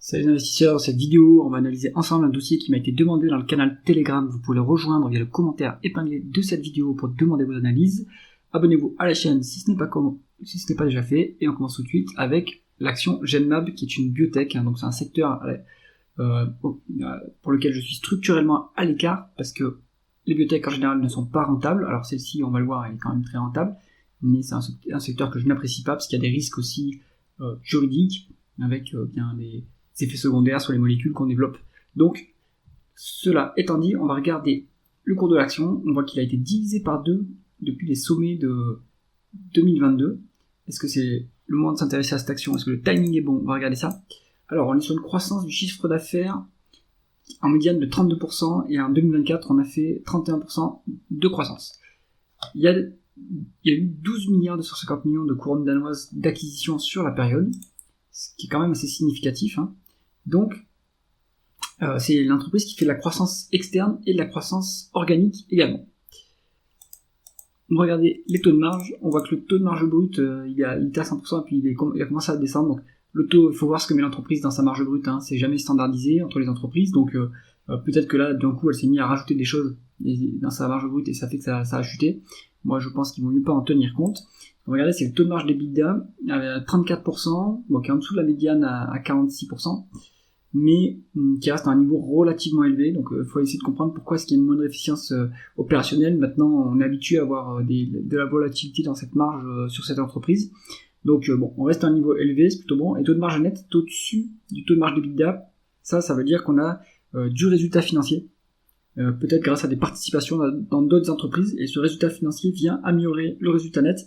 Salut les investisseurs, dans cette vidéo, on va analyser ensemble un dossier qui m'a été demandé dans le canal Telegram. Vous pouvez le rejoindre via le commentaire épinglé de cette vidéo pour demander vos analyses. Abonnez-vous à la chaîne si ce n'est pas déjà fait. Et on commence tout de suite avec l'action Genmab, qui est une biotech. Donc c'est un secteur pour lequel je suis structurellement à l'écart, parce que les biotech en général ne sont pas rentables. Alors celle-ci, on va le voir, elle est quand même très rentable, mais c'est un secteur que je n'apprécie pas, parce qu'il y a des risques aussi juridiques, avec bien des effets secondaires sur les molécules qu'on développe. Donc, cela étant dit, on va regarder le cours de l'action. On voit qu'il a été divisé par 2 depuis les sommets de 2022. Est-ce que c'est le moment de s'intéresser à cette action? Est-ce que le timing est bon? On va regarder ça. Alors, on est sur une croissance du chiffre d'affaires en médiane de 32%, et en 2024, on a fait 31% de croissance. Il y a eu 12 milliards 250 millions de couronnes danoises d'acquisition sur la période, ce qui est quand même assez significatif, hein. Donc, c'est l'entreprise qui fait de la croissance externe et de la croissance organique également. On va regarder les taux de marge. On voit que le taux de marge brute, il était à 100%, et puis il a commencé à descendre. Donc, le taux, il faut voir ce que met l'entreprise dans sa marge brute, hein. C'est jamais standardisé entre les entreprises. Donc, peut-être que là, d'un coup, elle s'est mise à rajouter des choses dans sa marge brute, et ça fait que ça a chuté. Moi, je pense qu'il vaut mieux pas en tenir compte. On va regarder, c'est le taux de marge d'EBITDA à 34%, donc qui est en dessous de la médiane à 46%, mais qui reste à un niveau relativement élevé. Donc il faut essayer de comprendre pourquoi est-ce qu'il y a une moindre efficience opérationnelle. Maintenant, on est habitué à avoir de la volatilité dans cette marge sur cette entreprise. Donc bon, on reste à un niveau élevé, c'est plutôt bon. Et taux de marge net est au-dessus du taux de marge d'EBITDA. Ça veut dire qu'on a du résultat financier, peut-être grâce à des participations dans d'autres entreprises, et ce résultat financier vient améliorer le résultat net.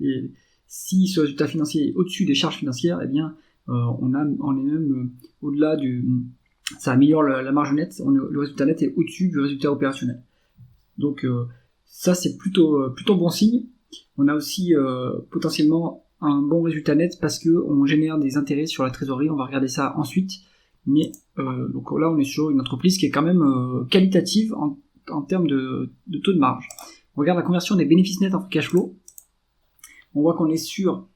Et si ce résultat financier est au-dessus des charges financières, eh bien on est même au-delà ça améliore la marge nette. Le résultat net est au-dessus du résultat opérationnel. Donc ça, c'est plutôt bon signe. On a aussi potentiellement un bon résultat net parce que on génère des intérêts sur la trésorerie. On va regarder ça ensuite. Mais donc là, on est sur une entreprise qui est quand même qualitative en termes de taux de marge. On regarde la conversion des bénéfices nets en free cash flow. On voit qu'on est sur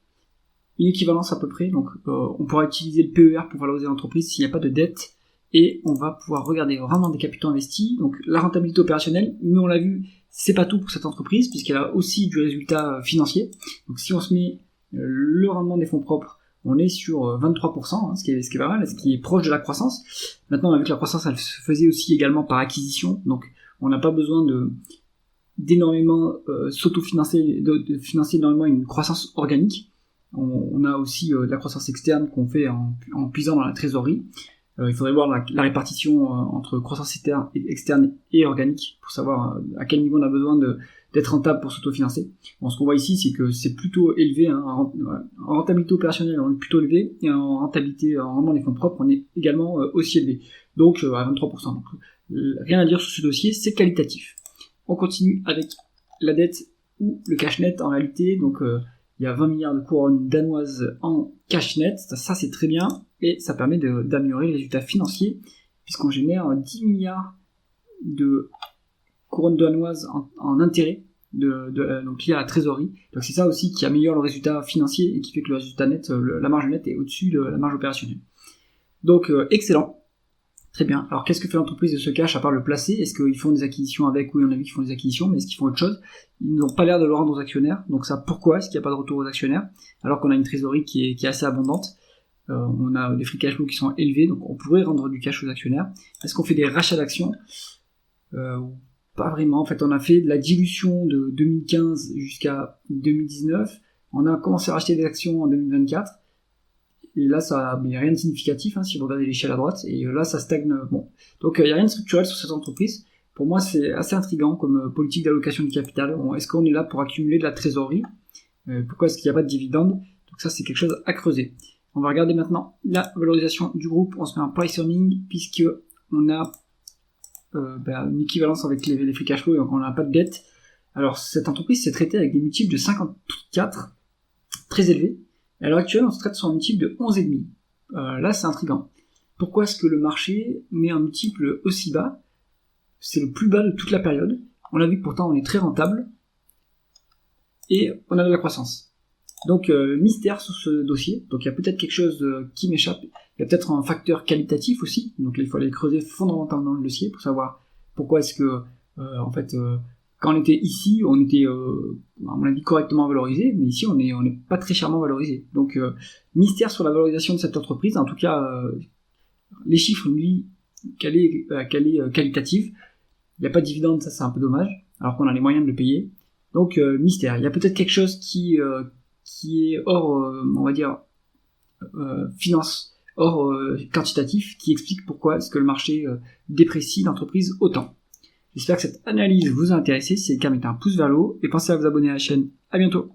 une équivalence à peu près, donc on pourra utiliser le PER pour valoriser l'entreprise s'il n'y a pas de dette, et on va pouvoir regarder le rendement des capitaux investis, donc la rentabilité opérationnelle, mais on l'a vu, c'est pas tout pour cette entreprise, puisqu'elle a aussi du résultat financier. Donc si on se met le rendement des fonds propres, on est sur 23%, hein, ce qui est pas mal, ce qui est proche de la croissance. Maintenant, on a vu que la croissance, elle se faisait aussi également par acquisition, donc on n'a pas besoin d'énormément s'auto-financer, de financer énormément une croissance organique. On a aussi de la croissance externe qu'on fait en puisant dans la trésorerie. Il faudrait voir la répartition entre croissance externe et organique pour savoir à quel niveau on a besoin d'être rentable pour s'autofinancer. Bon, ce qu'on voit ici, c'est que c'est plutôt élevé, hein. En rentabilité opérationnelle, on est plutôt élevé, et en rentabilité, en rendement des fonds propres, on est également aussi élevé. Donc à 23%. Donc, rien à dire sur ce dossier, c'est qualitatif. On continue avec la dette ou le cash net en réalité. Donc il y a 20 milliards de couronnes danoises en cash net, ça c'est très bien, et ça permet d'améliorer les résultats financiers, puisqu'on génère 10 milliards de couronnes danoises en intérêt, donc lié à la trésorerie. Donc c'est ça aussi qui améliore le résultat financier, et qui fait que le résultat net, la marge nette est au-dessus de la marge opérationnelle. Donc excellent. Très bien. Alors, qu'est-ce que fait l'entreprise de ce cash à part le placer? Est-ce qu'ils font des acquisitions avec? Oui, on a vu qu'ils font des acquisitions, mais est-ce qu'ils font autre chose? Ils n'ont pas l'air de le rendre aux actionnaires. Donc ça, pourquoi est-ce qu'il n'y a pas de retour aux actionnaires? Alors qu'on a une trésorerie qui est assez abondante. On a des free cash flow qui sont élevés, donc on pourrait rendre du cash aux actionnaires. Est-ce qu'on fait des rachats d'actions? Pas vraiment. En fait, on a fait de la dilution de 2015 jusqu'à 2019. On a commencé à racheter des actions en 2024. Et là, il n'y a rien de significatif, hein, si vous regardez l'échelle à droite, et là, ça stagne. Bon. Donc, il n'y a rien de structurel sur cette entreprise. Pour moi, c'est assez intriguant comme politique d'allocation du capital. Est-ce qu'on est là pour accumuler de la trésorerie? Pourquoi est-ce qu'il n'y a pas de dividende? Donc ça, c'est quelque chose à creuser. On va regarder maintenant la valorisation du groupe. On se met en price earning, puisque on a une équivalence avec les free cash flow, donc on n'a pas de dette. Alors, cette entreprise s'est traitée avec des multiples de 54, très élevés. À l'heure actuelle, on se traite sur un multiple de 11,5. Là, c'est intriguant. Pourquoi est-ce que le marché met un multiple aussi bas? C'est le plus bas de toute la période. On a vu que pourtant, on est très rentable. Et on a de la croissance. Donc mystère sur ce dossier, donc il y a peut-être quelque chose qui m'échappe, il y a peut-être un facteur qualitatif aussi, donc là, il faut aller creuser fondamentalement dans le dossier pour savoir pourquoi est-ce que quand on était ici, on était à mon avis correctement valorisé, mais ici on n'est pas très chèrement valorisé. Donc mystère sur la valorisation de cette entreprise, en tout cas les chiffres lui qu'elle est qualitative, il n'y a pas de dividende, ça c'est un peu dommage, alors qu'on a les moyens de le payer. Donc mystère, il y a peut-être quelque chose qui est hors, on va dire, finance, hors quantitatif, qui explique pourquoi est-ce que le marché déprécie l'entreprise autant. J'espère que cette analyse vous a intéressé, si c'est le cas, mettez un pouce vers le haut, et pensez à vous abonner à la chaîne. À bientôt.